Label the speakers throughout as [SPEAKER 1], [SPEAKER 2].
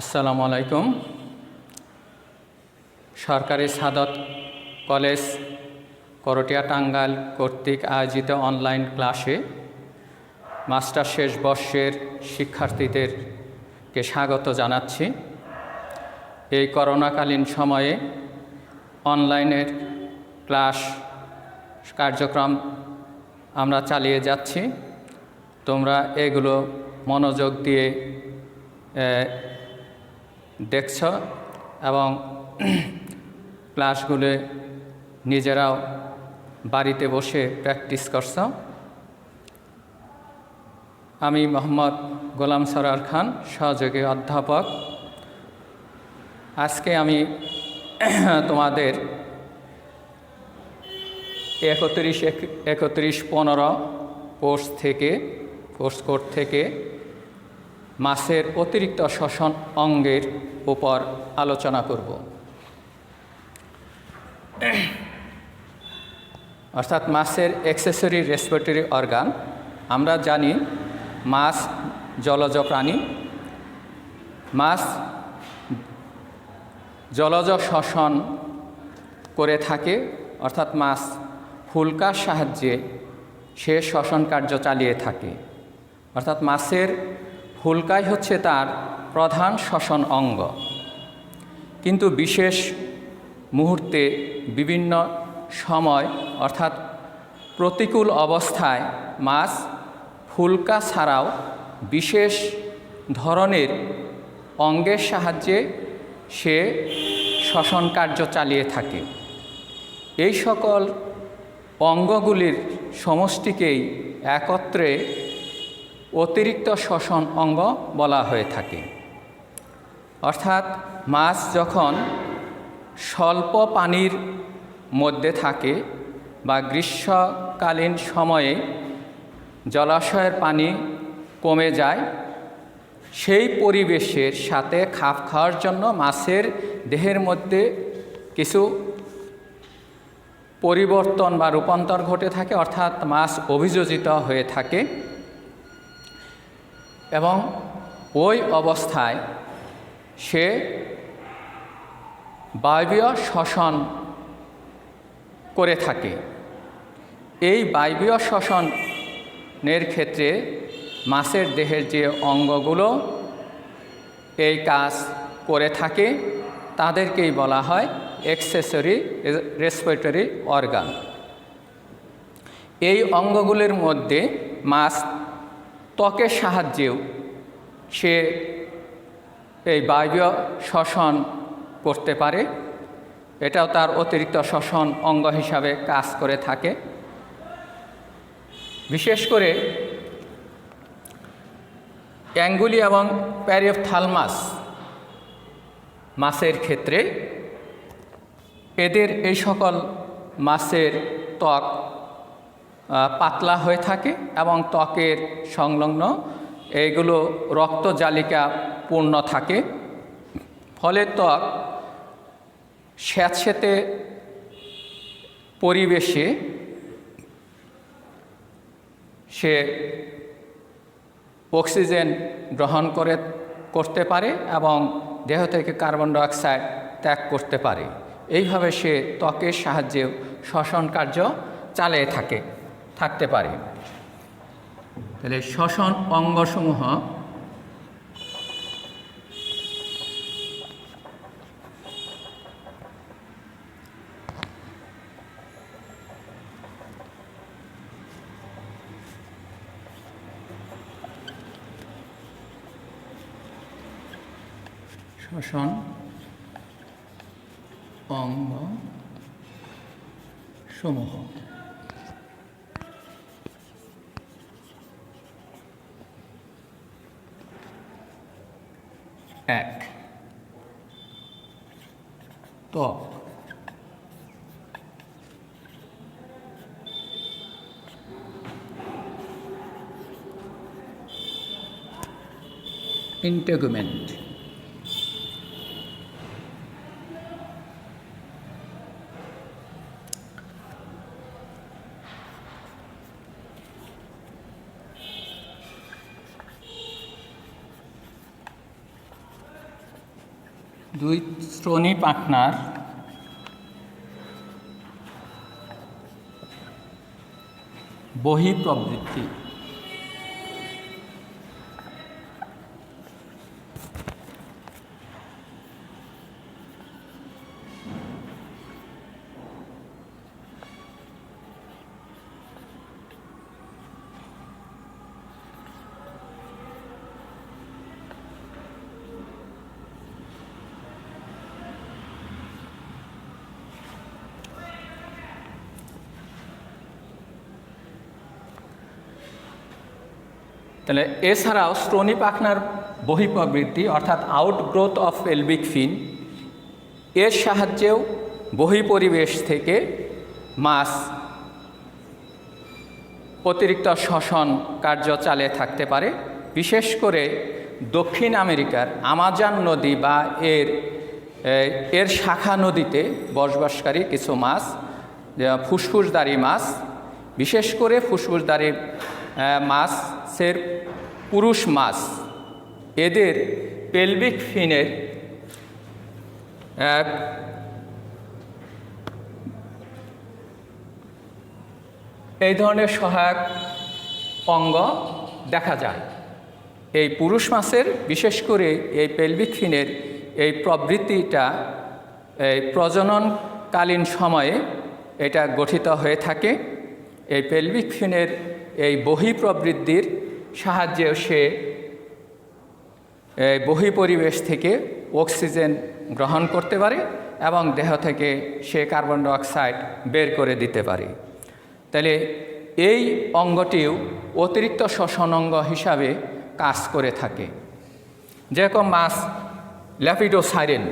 [SPEAKER 1] আসসালামু আলাইকুম। সরকারি সাদত কলেজ করটিয়া টাঙ্গাইল কর্তৃক আয়োজিত অনলাইন ক্লাসে মাস্টার শেষ বর্ষের শিক্ষার্থীদেরকে স্বাগত জানাচ্ছি। এই করোনাকালীন সময়ে অনলাইনের ক্লাস কার্যক্রম আমরা চালিয়ে যাচ্ছি। তোমরা এগুলো মনোযোগ দিয়ে দেখছ এবং ক্লাসগুলো নিজেরাও বাড়িতে বসে প্র্যাকটিস করছ। আমি মোহাম্মদ গোলাম সরোয়ার খান, সহযোগী অধ্যাপক। আজকে আমি তোমাদের 31-15 কোর্স কোড থেকে মাছের অতিরিক্ত শ্বসন অঙ্গের উপর আলোচনা করব। অর্থাৎ মাছের অ্যাক্সেসরি রেসপিরেটরি অর্গান। আমরা জানি মাছ জলজ প্রাণী। মাছ জলজ শ্বসন করে থাকে, অর্থাৎ মাছ ফুলকার সাহায্যে সে শ্বসন কার্য চালিয়ে থাকে। অর্থাৎ মাছের ফুলকাই হচ্ছে তার প্রধান শ্বসন অঙ্গ। কিন্তু বিশেষ মুহূর্তে বিভিন্ন সময় অর্থাৎ প্রতিকূল অবস্থায় মাছ ফুলকা ছাড়াও বিশেষ ধরনের অঙ্গের সাহায্যে সে শ্বসন কার্য চালিয়ে থাকে। এই সকল অঙ্গগুলির সমষ্টিকেই একত্রে অতিরিক্ত শ্বসন অঙ্গ বলা হয়ে থাকে। অর্থাৎ মাছ যখন স্বল্প পানির মধ্যে থাকে বা গ্রীষ্মকালীন সময়ে জলাশয়ের পানি কমে যায়, সেই পরিবেশের সাথে খাপ খাওয়ার জন্য মাছের দেহের মধ্যে কিছু পরিবর্তন বা রূপান্তর ঘটে থাকে, অর্থাৎ মাছ অভিযোজিত হয়ে থাকে। এবং ওই অবস্থায় সে বায়বীয় শ্বসন করে থাকে। এই বায়বীয় শ্বসনের ক্ষেত্রে মাছের দেহের যে অঙ্গগুলো এই কাজ করে থাকে তাদেরকেই বলা হয় অ্যাক্সেসরি রেসপিরেটরি অর্গান। এই অঙ্গগুলির মধ্যে মাছ ত্বকের সাহায্যেও সে এই বায়বীয় শ্বসন করতে পারে। এটাও তার অতিরিক্ত শ্বসন অঙ্গ হিসাবে কাজ করে থাকে। বিশেষ করে অ্যাঙ্গুলি এবং প্যারিওপথ্যালমাস মাছের ক্ষেত্রে এদের এই সকল মাছের ত্বক পাতলা হয়ে থাকে এবং ত্বকের সংলগ্ন এইগুলো রক্তজালিকা পূর্ণ থাকে। ফলে ত্বক স্যাঁতসেঁতে পরিবেশে সে অক্সিজেন গ্রহণ করতে পারে এবং দেহ থেকে কার্বন ডাইঅক্সাইড ত্যাগ করতে পারে। এইভাবে সে ত্বকের সাহায্যে শ্বসন কার্য চালিয়ে থাকতে পারে। তাহলে শ্বসন অঙ্গসমূহ শ্বসন অঙ্গ সমূহ। এক, ত্বক। ইন্টেগুমেন্ট। দুই শ্রোণী পাখনার বহিঃপ্রবৃত্তি। তাহলে এছাড়াও শ্রোণী পাখনার বহিঃপ্রবৃত্তি অর্থাৎ আউটগ্রোথ অফ পেলভিক ফিন, এর সাহায্যেও বহিঃপরিবেশ থেকে মাছ অতিরিক্ত শ্বসন কার্য চালিয়ে থাকতে পারে। বিশেষ করে দক্ষিণ আমেরিকার আমাজন নদী বা এর শাখা নদীতে বসবাসকারী কিছু মাছ, ফুসফুসধারী মাছ, বিশেষ করে ফুসফুসধারী মাছের পুরুষ মাছ, এদের পেলভিক ফিনের এই ধরনের সহায়ক অঙ্গ দেখা যায়। এই পুরুষ মাছের বিশেষ করে এই পেলভিক ফিনের এই প্রবৃত্তিটা এই প্রজননকালীন সময়ে এটা গঠিত হয়ে থাকে। এই পেলভিক ফিনের এই বহিঃপ্রবৃত্তির সাহায্যে সে বহিঃপরিবেশ থেকে অক্সিজেন গ্রহণ করতে পারে এবং দেহ থেকে সে কার্বন ডাইঅক্সাইড বের করে দিতে পারে। তাহলে এই অঙ্গটিও অতিরিক্ত শ্বসন অঙ্গ হিসাবে কাজ করে থাকে। যেরকম মাছ ল্যাপিডোসাইরেন,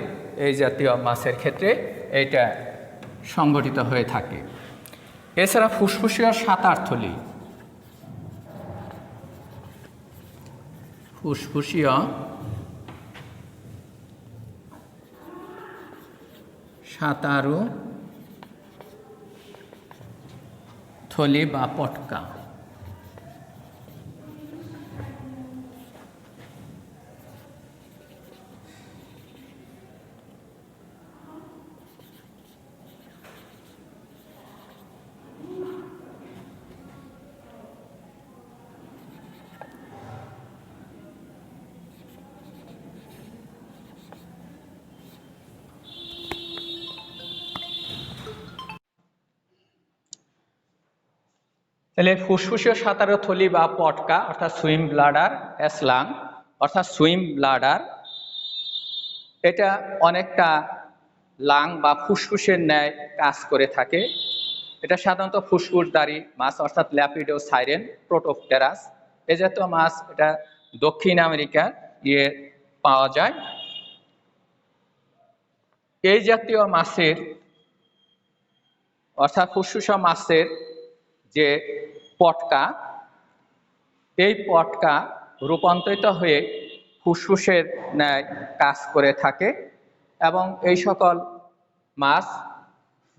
[SPEAKER 1] এই জাতীয় মাছের ক্ষেত্রে এইটা সংঘটিত হয়ে থাকে। এছাড়া ফুসফুসীয় সাঁতারথলি, ফুসফুসীয় সাঁতারু থলি বা পটকা। তাহলে ফুসফুসীয় সাঁতারু থলি বা পটকা অর্থাৎ সুইম ব্লাডার, স্লাং অর্থাৎ সুইম ব্লাডার, এটা অনেকটা লাং বা ফুসফুসের ন্যায় কাজ করে থাকে। এটা সাধারণত ফুসফুসধারী মাছ অর্থাৎ ল্যাপিডোসাইরেন, প্রোটোপটেরাস এ জাতীয় মাছ এটা দক্ষিণ আমেরিকা পাওয়া যায়। এই জাতীয় মাছের অর্থাৎ ফুসফুসীয় মাছের যে পটকা, এই পটকা রূপান্তরিত হয়ে ফুসফুসের ন্যায় কাজ করে থাকে এবং এই সকল মাছ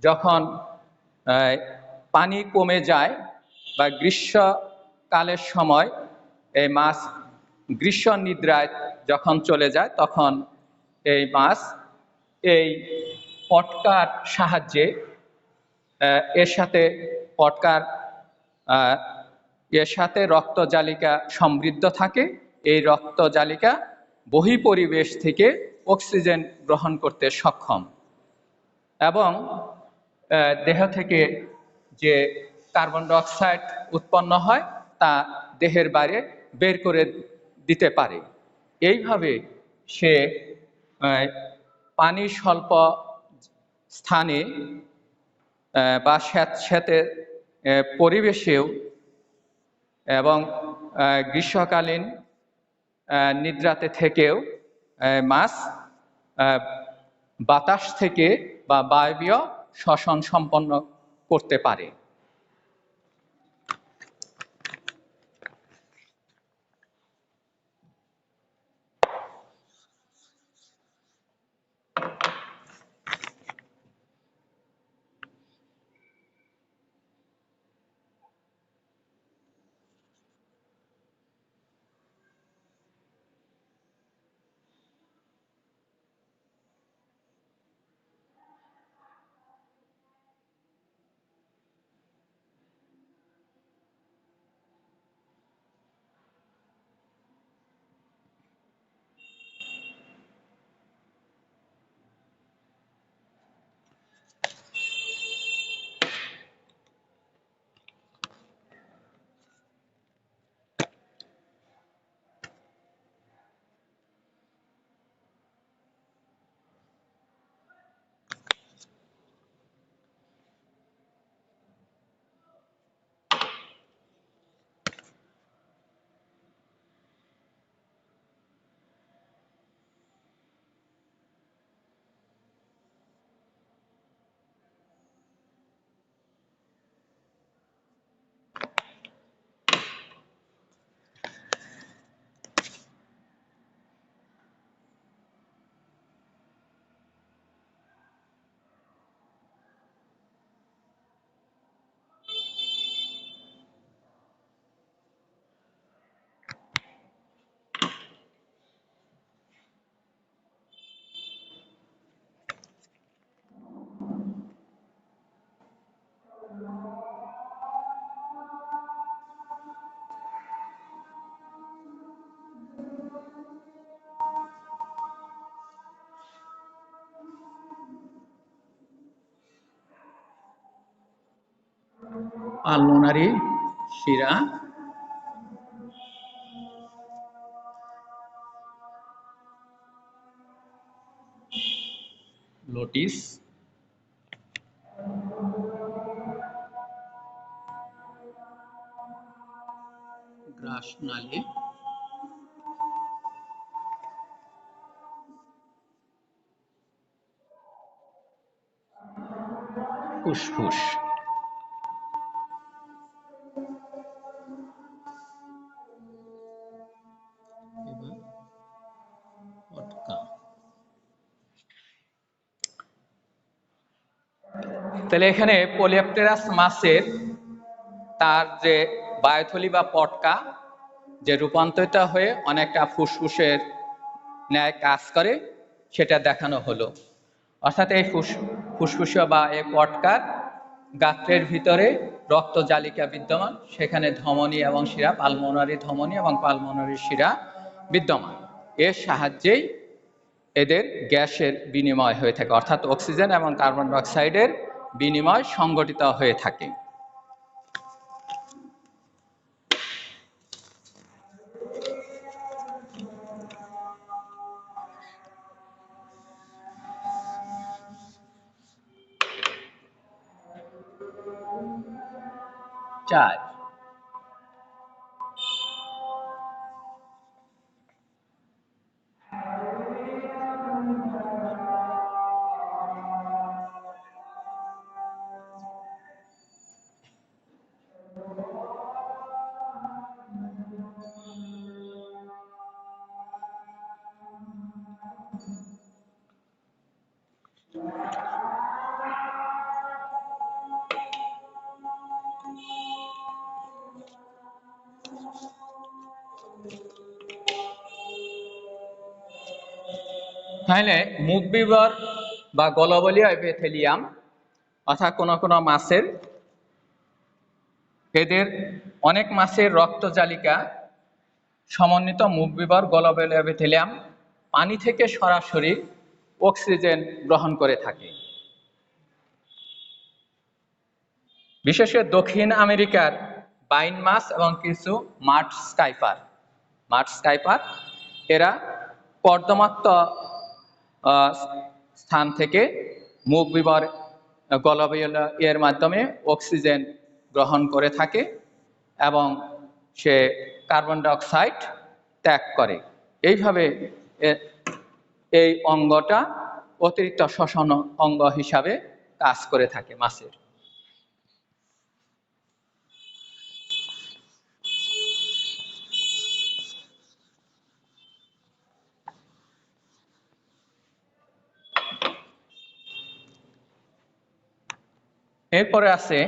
[SPEAKER 1] যখন পানি কমে যায় বা গ্রীষ্মকালের সময় এই মাছ গ্রীষ্ম নিদ্রায় যখন চলে যায়, তখন এই মাছ এই পটকার সাহায্যে এর সাথে পটকার এর সাথে রক্তজালিকা সমৃদ্ধ থাকে। এই রক্তজালিকা বহিঃপরিবেশ থেকে অক্সিজেন গ্রহণ করতে সক্ষম এবং দেহ থেকে যে কার্বন ডাইঅক্সাইড উৎপন্ন হয় তা দেহের বাইরে বের করে দিতে পারে। এইভাবে সে পানি স্বল্প স্থানে বা স্যাঁতস্যাঁতে পরিবেশেও এবং গ্রীষ্মকালীন নিদ্রাতে থেকেও মাছ বাতাস থেকে বা বায়বীয় শ্বসন সম্পন্ন করতে পারে। পালমোনারি শিরা, লোটিস, গ্রাসনালী, ফুসফুস। তাহলে এখানে কোলিওপ্টেরাস মাছের তার যে বায়ুথলি বা পটকা যে রূপান্তরিত হয়ে অনেকটা ফুসফুসের ন্যায় কাজ করে সেটা দেখানো হলো। অর্থাৎ এই ফুসফুসীয় বা এই পটকার গাত্রের ভিতরে রক্তজালিকা বিদ্যমান, সেখানে ধমনী এবং শিরা, পালমোনারি ধমনী এবং পালমোনারি শিরা বিদ্যমান। এর সাহায্যেই এদের গ্যাসের বিনিময় হয়ে থাকে, অর্থাৎ অক্সিজেন এবং কার্বন ডাই অক্সাইডের বিনিময় সংঘটিত হয়ে থাকে। চার, তাহলে মুখবিবর বা গলবলীয় এপিথেলিয়াম অর্থাৎ কোনো মাছের, এদের অনেক মাছের রক্তজালিকা সমন্বিত মুখবিবর গলবলীয় এপিথেলিয়াম পানি থেকে সরাসরি অক্সিজেন গ্রহণ করে থাকে। বিশেষ করে দক্ষিণ আমেরিকার বাইন মাছ এবং কিছু মাড স্কাইপার এরা কর্দমাক্ত স্থান থেকে মুখবিবর গলবীয় এর মাধ্যমে অক্সিজেন গ্রহণ করে থাকে এবং সে কার্বন ডাই অক্সাইড ত্যাগ করে। এইভাবে এই অঙ্গটা অতিরিক্ত শ্বসন অঙ্গ হিসাবে কাজ করে থাকে মাছের। এরপরে আছে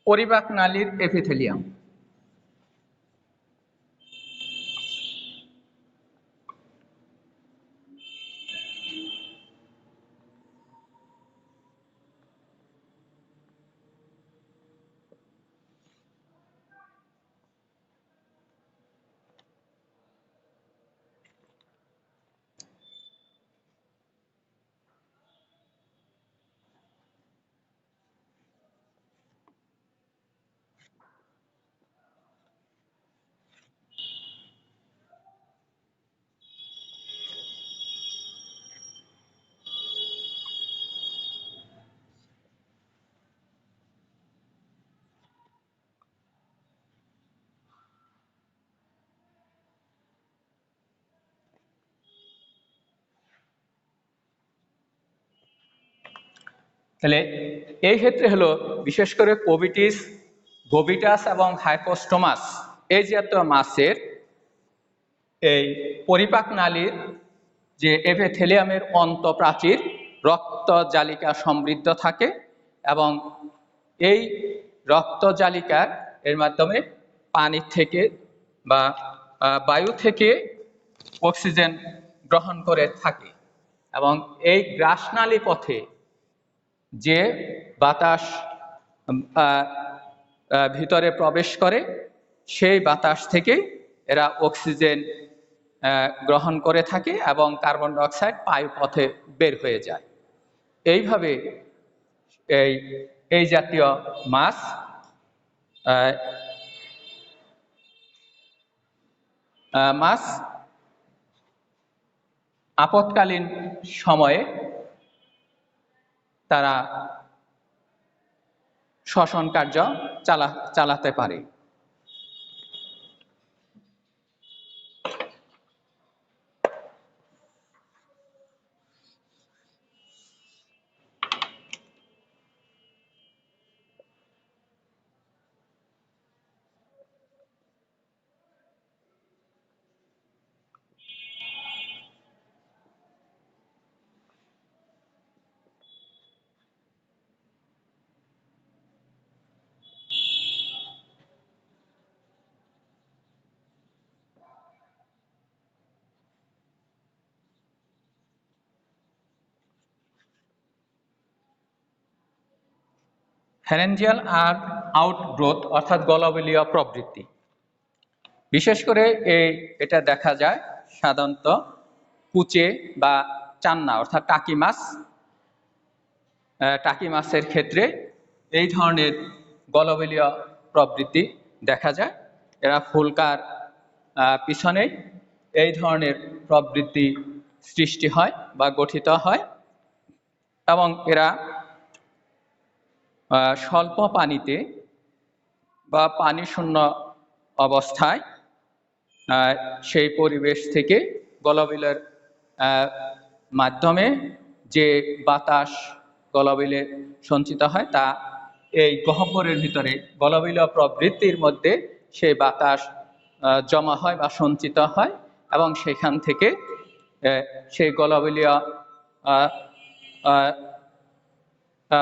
[SPEAKER 1] পরিপাক নালীর এপিথেলিয়াম। তাহলে এই ক্ষেত্রে হলো বিশেষ করে গোবিটাস এবং হাইপোস্টোমাস এই জাতীয় মাছের এই পরিপাক নালীর যে এপিথেলিয়ামের অন্তঃপ্রাচীর রক্তজালিকা সমৃদ্ধ থাকে এবং এই রক্তজালিকার এর মাধ্যমে পানি থেকে বা বায়ু থেকে অক্সিজেন গ্রহণ করে থাকে এবং এই গ্রাসনালী পথে যে বাতাস ভিতরে প্রবেশ করে সেই বাতাস থেকে এরা অক্সিজেন গ্রহণ করে থাকে এবং কার্বন ডাই অক্সাইড বায়ুপথে বের হয়ে যায়। এইভাবে এই জাতীয় মাছ মাছ আপৎকালীন সময়ে তারা শ্বসন কার্য চালাতে পারে। ফ্যারেঞ্জিয়াল আর আউটগ্রোথ অর্থাৎ গলবিলীয় প্রবৃত্তি, বিশেষ করে এটা দেখা যায় সাধারণত কুচে বা চান্না অর্থাৎ টাকি মাছের ক্ষেত্রে এই ধরনের গলবিলীয় প্রবৃত্তি দেখা যায়। এরা ফুলকার পিছনে এই ধরনের প্রবৃত্তি সৃষ্টি হয় বা গঠিত হয় এবং এরা স্বল্প পানিতে বা পানি শূন্য অবস্থায় সেই পরিবেশ থেকে গলবিলের মাধ্যমে যে বাতাস গলবিলে সঞ্চিত হয় তা এই গহ্বরের ভিতরে গলবিলীয় প্রবৃত্তির মধ্যে সেই বাতাস জমা হয় বা সঞ্চিত হয় এবং সেখান থেকে সেই গলবিলীয়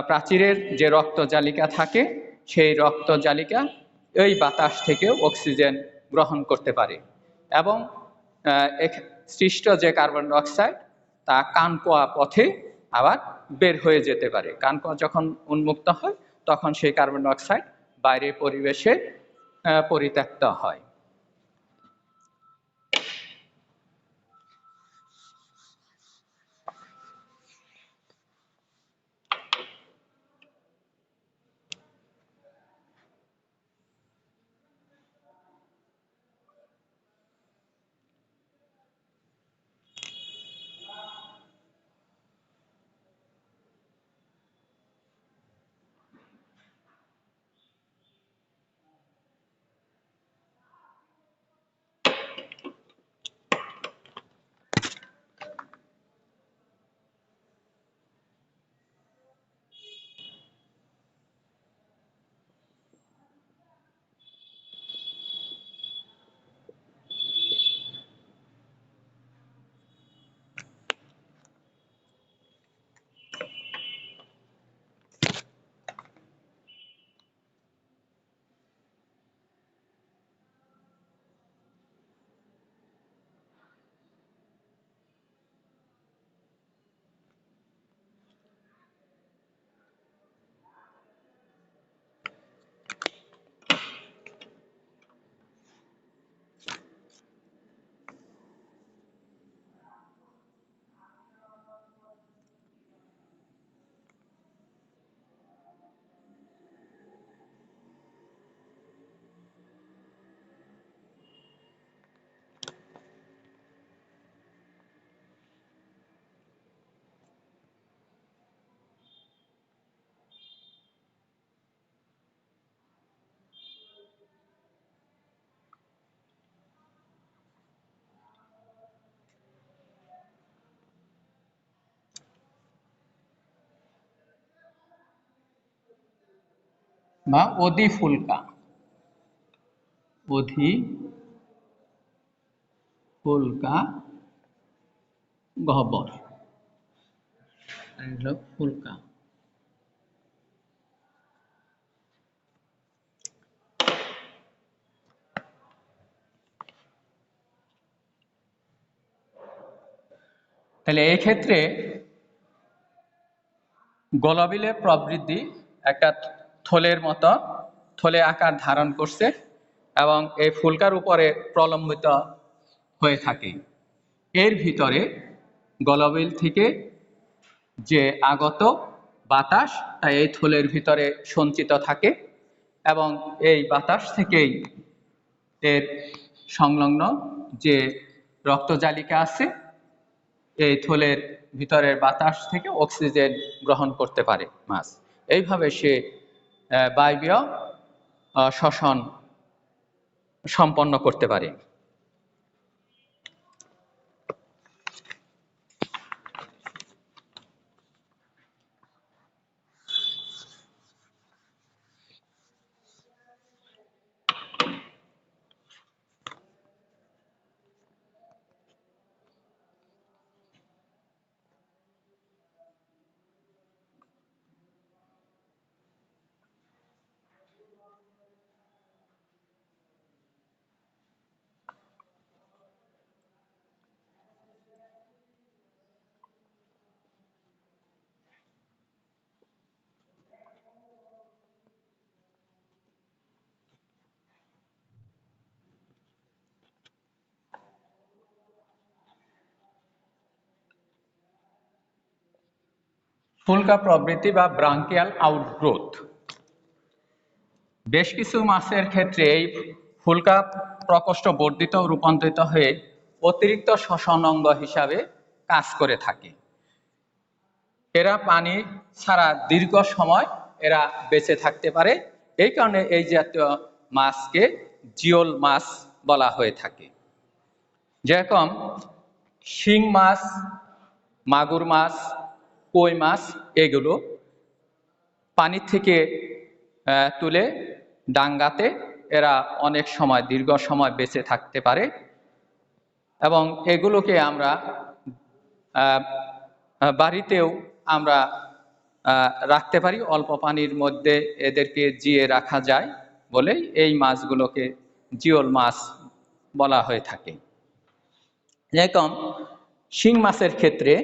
[SPEAKER 1] প্রাচীরের যে রক্তজালিকা থাকে সেই রক্তজালিকা এই বাতাস থেকেও অক্সিজেন গ্রহণ করতে পারে এবং সৃষ্ট যে কার্বন ডাই অক্সাইড তা কানকোয়া পথে আবার বের হয়ে যেতে পারে। কানকোয়া যখন উন্মুক্ত হয় তখন সেই কার্বন ডাই অক্সাইড বাইরের পরিবেশে পরিত্যক্ত হয়। বা অধিফুলকা গহ্বর ফুলকা। তাহলে এই ক্ষেত্রে গলবিলের প্রবৃদ্ধি একটা থলের মতো থলে আকার ধারণ করছে এবং এই ফুলকার উপরে প্রলম্বিত হয়ে থাকে। এর ভিতরে গলবিল থেকে যে আগত বাতাস তা এই থলের ভিতরে সঞ্চিত থাকে এবং এই বাতাস থেকেই এর সংলগ্ন যে রক্তজালিকা আছে এই থলের ভিতরের বাতাস থেকে অক্সিজেন গ্রহণ করতে পারে মাছ। এইভাবে সে বায়বীয় শ্বসন সম্পন্ন করতে পারে। ফুলকা প্রবৃদ্ধি বা ব্রাঙ্কিয়াল আউটগ্রোথ। বেশ কিছু মাছের ক্ষেত্রে এই ফুলকা প্রকোষ্ঠ বর্ধিত ও রূপান্তরিত হয়ে অতিরিক্ত শ্বসন অঙ্গ হিসাবে কাজ করে থাকে। এরা পানি ছাড়া দীর্ঘ সময় এরা বেঁচে থাকতে পারে, এই কারণে এই জাতীয় মাছকে জিওল মাছ বলা হয়ে থাকে। যেরকম শিং মাছ, মাগুর মাছ, কই মাছ এগুলো পানি থেকে তুলে ডাঙ্গাতে এরা অনেক সময় দীর্ঘ সময় বেঁচে থাকতে পারে এবং এগুলোকে আমরা বাড়িতেও আমরা রাখতে পারি। অল্প পানির মধ্যে এদেরকে জিয়ে রাখা যায় বলেই এই মাছগুলোকে জিওল মাছ বলা হয়ে থাকে। যেরকম শিং মাছের ক্ষেত্রে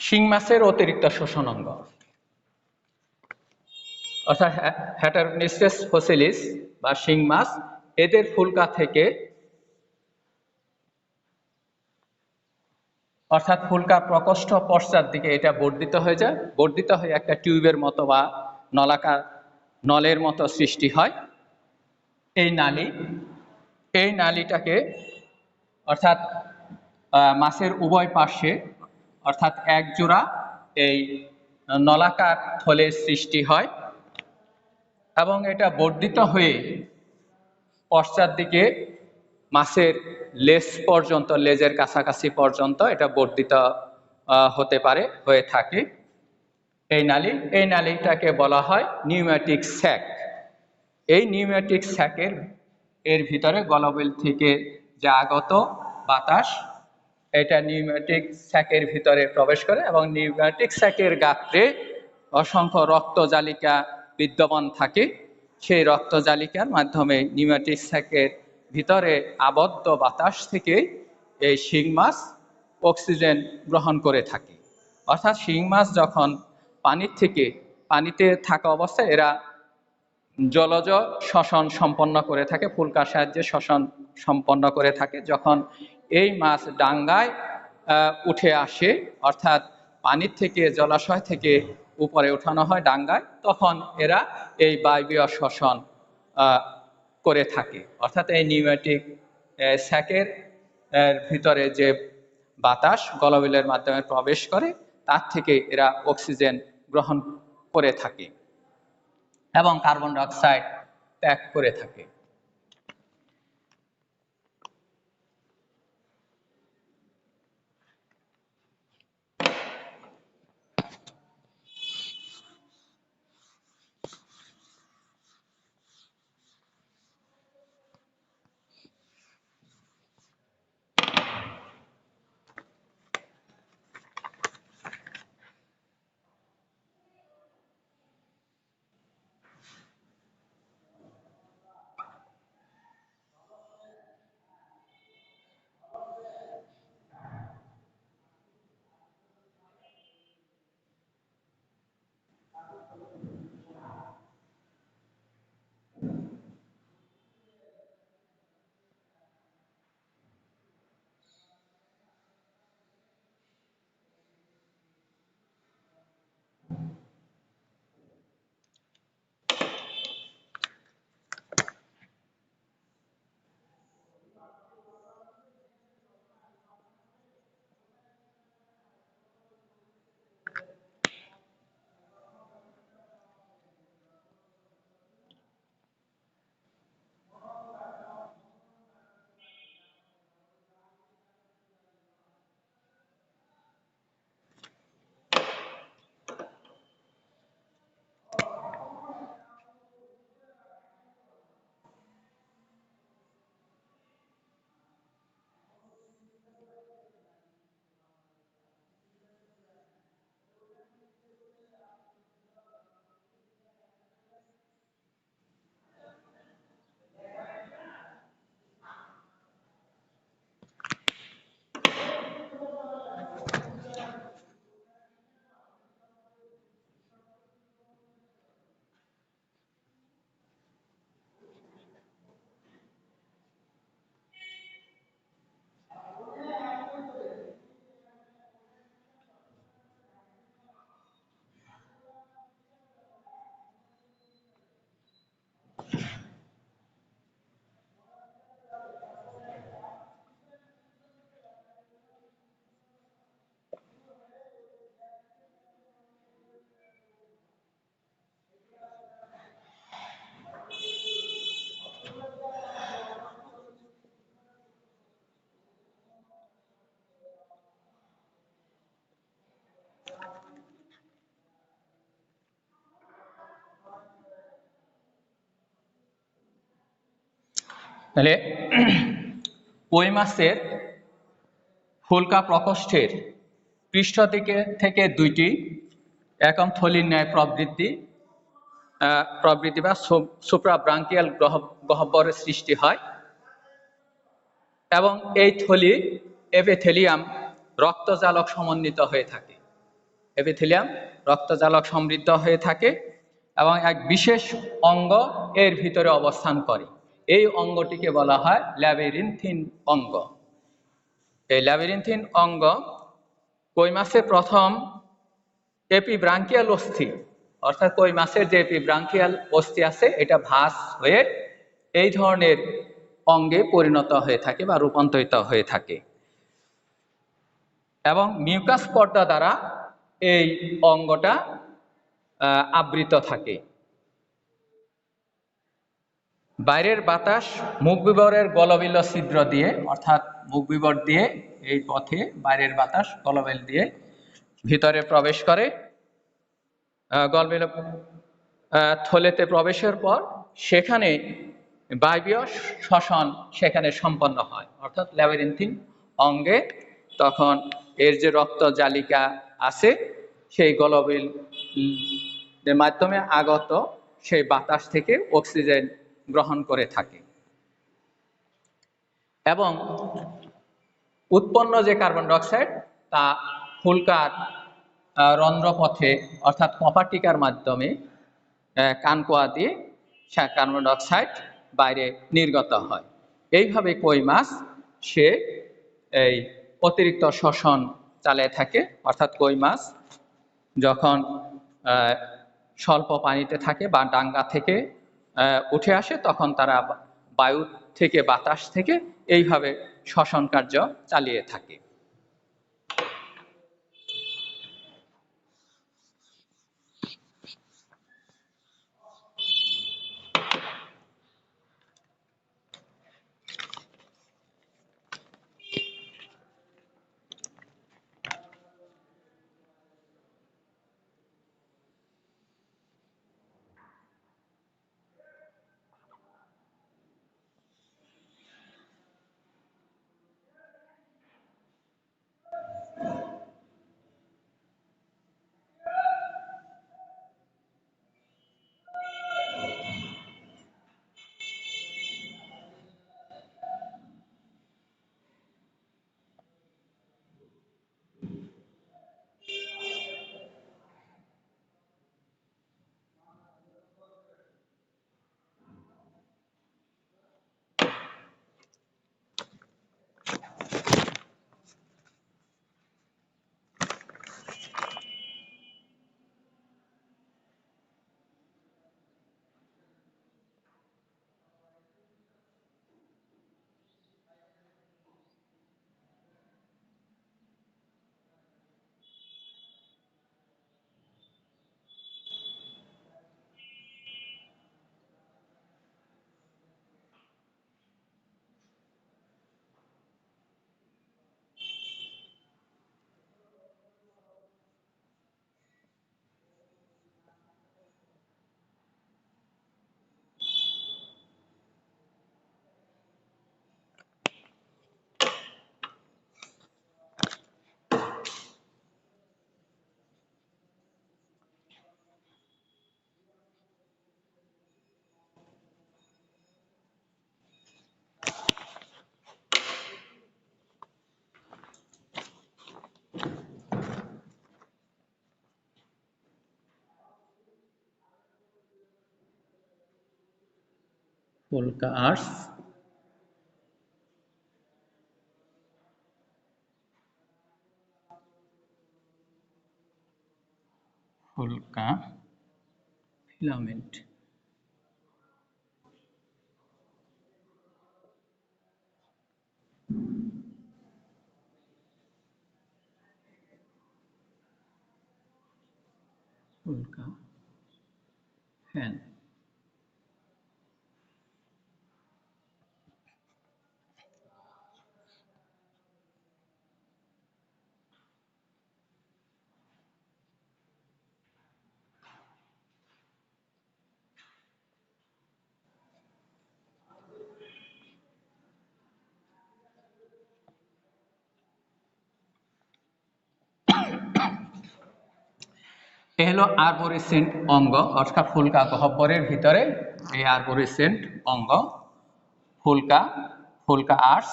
[SPEAKER 1] শিং মাছের অতিরিক্ত শোষণ অঙ্গ। অর্থাৎ হেটারোনিস্টেস ফসিলিস বা শিং মাছ, এদের ফুলকা থেকে অর্থাৎ ফুলকা প্রকোষ্ঠ পশ্চাৎ দিকে এটা বর্ধিত হয়ে যায়, বর্ধিত হয়ে একটা টিউবের মতো বা নলাকার নলের মতো সৃষ্টি হয়। এই নালীটাকে অর্থাৎ মাছের উভয় পার্শ্বে অর্থাৎ এক জোড়া এই নলাকার থলের সৃষ্টি হয় এবং এটা বর্ধিত হয়ে পশ্চাৎ দিকে মাছের লেজ পর্যন্ত, লেজের কাছাকাছি পর্যন্ত এটা বর্ধিত হতে পারে, হয়ে থাকে এই নালীটাকে বলা হয় নিউম্যাটিক স্যাক। এই নিউম্যাটিক স্যাকের ভিতরে গলবিল থেকে যে আগত বাতাস এটা নিউম্যাটিক স্যাকের ভিতরে প্রবেশ করে এবং নিউম্যাটিক স্যাকের গাত্রে অসংখ্য রক্তজালিকা বিদ্যমান থাকে। সেই রক্তজালিকার মাধ্যমে নিউম্যাটিক স্যাকের ভিতরে আবদ্ধ বাতাস থেকে এই শিং মাছ অক্সিজেন গ্রহণ করে থাকে। অর্থাৎ শিং মাছ যখন পানিতে থাকা অবস্থায় এরা জলজ শ্বসন সম্পন্ন করে থাকে, ফুলকার সাহায্যে শ্বসন সম্পন্ন করে থাকে। যখন এই মাছ ডাঙ্গায় উঠে আসে, অর্থাৎ পানির থেকে, জলাশয় থেকে উপরে ওঠানো হয় ডাঙ্গায়, তখন এরা এই বায়বীয় শ্বসন করে থাকে। অর্থাৎ এই নিউম্যাটিক স্যাকের ভিতরে যে বাতাস গলবিলের মাধ্যমে প্রবেশ করে তার থেকে এরা অক্সিজেন গ্রহণ করে থাকে এবং কার্বন ডাই অক্সাইড ত্যাগ করে থাকে। তাহলে কই মাছের ফুলকা প্রকোষ্ঠের পৃষ্ঠ দিকে থেকে দুইটি একম থলির ন্যায় প্রবৃদ্ধি বা সুপ্রাব্রাঙ্কিয়াল গহ্বরের সৃষ্টি হয় এবং এই থলি এপিথেলিয়াম রক্তজালক সমন্বিত হয়ে থাকে। এপিথেলিয়াম রক্তজালক সমৃদ্ধ হয়ে থাকে এবং এক বিশেষ অঙ্গ এর ভিতরে অবস্থান করে। এই অঙ্গটিকে বলা হয় ল্যাবিরিনথিন অঙ্গ। এই ল্যাবিরিনথিন অঙ্গ কই মাছের প্রথম এপিব্রাঙ্কিয়াল অস্থি, অর্থাৎ কই মাছের যে এপিব্রাঙ্কিয়াল অস্থি আছে এটা ভাঁজ হয়ে এই ধরনের অঙ্গে পরিণত হয়ে থাকে বা রূপান্তরিত হয়ে থাকে এবং মিউকাস পর্দা দ্বারা এই অঙ্গটা আবৃত থাকে। বাইরের বাতাস মুখবিবরের গলবিল ছিদ্র দিয়ে, অর্থাৎ মুখবিবর দিয়ে এই পথে বাইরের বাতাস গলবিল দিয়ে ভিতরে প্রবেশ করে। গলবিল থলেতে প্রবেশের পর সেখানে বায়বীয় শ্বসন সেখানে সম্পন্ন হয়, অর্থাৎ ল্যাবিরিনথিন অঙ্গে তখন এর যে রক্ত জালিকা আছে সেই গলবিল মাধ্যমে আগত সেই বাতাস থেকে অক্সিজেন গ্রহণ করে থাকে এবং উৎপন্ন যে কার্বন ডাইঅক্সাইড তা ফুলকার রন্ধ্রপথে অর্থাৎ কপাটিকার মাধ্যমে কানকোয়া দিয়ে কার্বন ডাইঅক্সাইড বাইরে নির্গত হয়। এইভাবে কই মাছ সে এই অতিরিক্ত শ্বসন চালিয়ে থাকে, অর্থাৎ কই মাছ যখন স্বল্প পানিতে থাকে বা ডাঙ্গা থেকে উঠে আসে তখন তারা বায়ু থেকে বাতাস থেকে এইভাবে শ্বসন কার্য চালিয়ে থাকে। ফুলকা আর্স ফুলকা ফিলামেন্ট। ফুলকা ফ্যান। এ হলো আর্বোরেসেন্ট অঙ্গ, অর্থাৎ ফুলকা গহ্বরের ভিতরে এই আর্বোরেসেন্ট অঙ্গ ফুলকা, ফুলকা আর্স,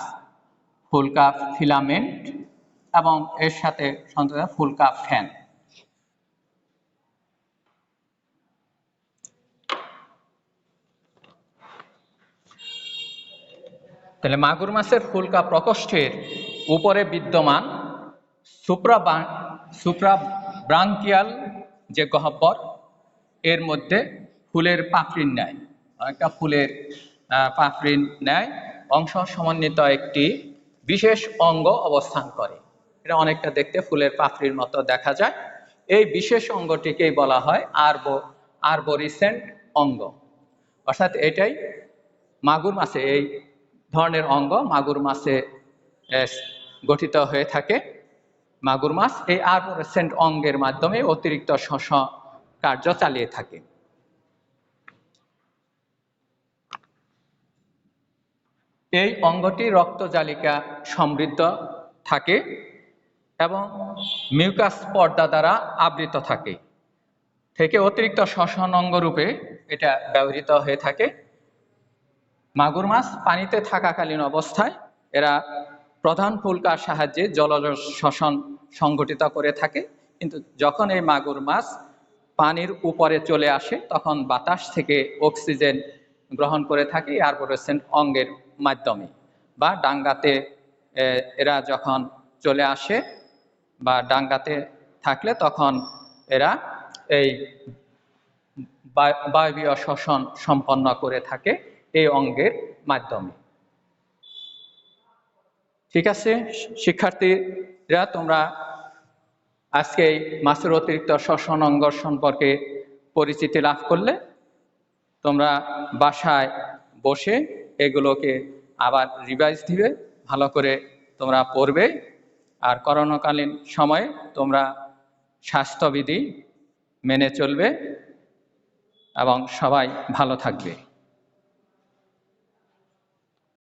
[SPEAKER 1] ফুলকা ফিলামেন্ট এবং এর সাথে ফুলকা ফ্যান। তাহলে মাগুর মাছের ফুলকা প্রকোষ্ঠের উপরে বিদ্যমান সুপ্রাব্রাঙ্কিয়াল যে গহ্বর, এর মধ্যে ফুলের পাপড়ির ন্যায়, অনেকটা ফুলের পাপড়ির ন্যায় অংশ সমন্বিত একটি বিশেষ অঙ্গ অবস্থান করে। এটা অনেকটা দেখতে ফুলের পাপড়ির মতো দেখা যায়। এই বিশেষ অঙ্গটিকেই বলা হয় আরবোরিসেন্ট অঙ্গ। অর্থাৎ এটাই মাগুর মাছে, এই ধরনের অঙ্গ মাগুর মাছে গঠিত হয়ে থাকে। মাগুর মাছ এই আরবোরেসেন্ট অঙ্গের মাধ্যমে অতিরিক্ত শ্বসন কার্য চালিয়ে থাকে। এই অঙ্গটি রক্তজালিকা সমৃদ্ধ থাকে এবং মিউকাস পর্দা দ্বারা আবৃত থাকে। অতিরিক্ত শ্বসন অঙ্গ রূপে এটা ব্যবহৃত হয়ে থাকে। মাগুর মাছ পানিতে থাকাকালীন অবস্থায় এরা প্রধান ফুলকার সাহায্যে জলজ শ্বসন সংঘটিত করে থাকে, কিন্তু যখন এই মাগুর মাছ পানির উপরে চলে আসে তখন বাতাস থেকে অক্সিজেন গ্রহণ করে থাকে আরবোরেসেন্ট অঙ্গের মাধ্যমে। বা ডাঙ্গাতে এরা যখন চলে আসে বা ডাঙ্গাতে থাকলে তখন এরা এই বায়বীয় শ্বসন সম্পন্ন করে থাকে এই অঙ্গের মাধ্যমে। ঠিক আছে শিক্ষার্থীরা, তোমরা আজকে এই মাছের অতিরিক্ত শ্বসন অঙ্গ সম্পর্কে পরিচিতি লাভ করলে। তোমরা বাসায় বসে এগুলোকে আবার রিভাইজ দিবে, ভালো করে তোমরা পড়বে। আর করোনাকালীন সময়ে তোমরা স্বাস্থ্যবিধি মেনে চলবে এবং সবাই ভালো থাকবে।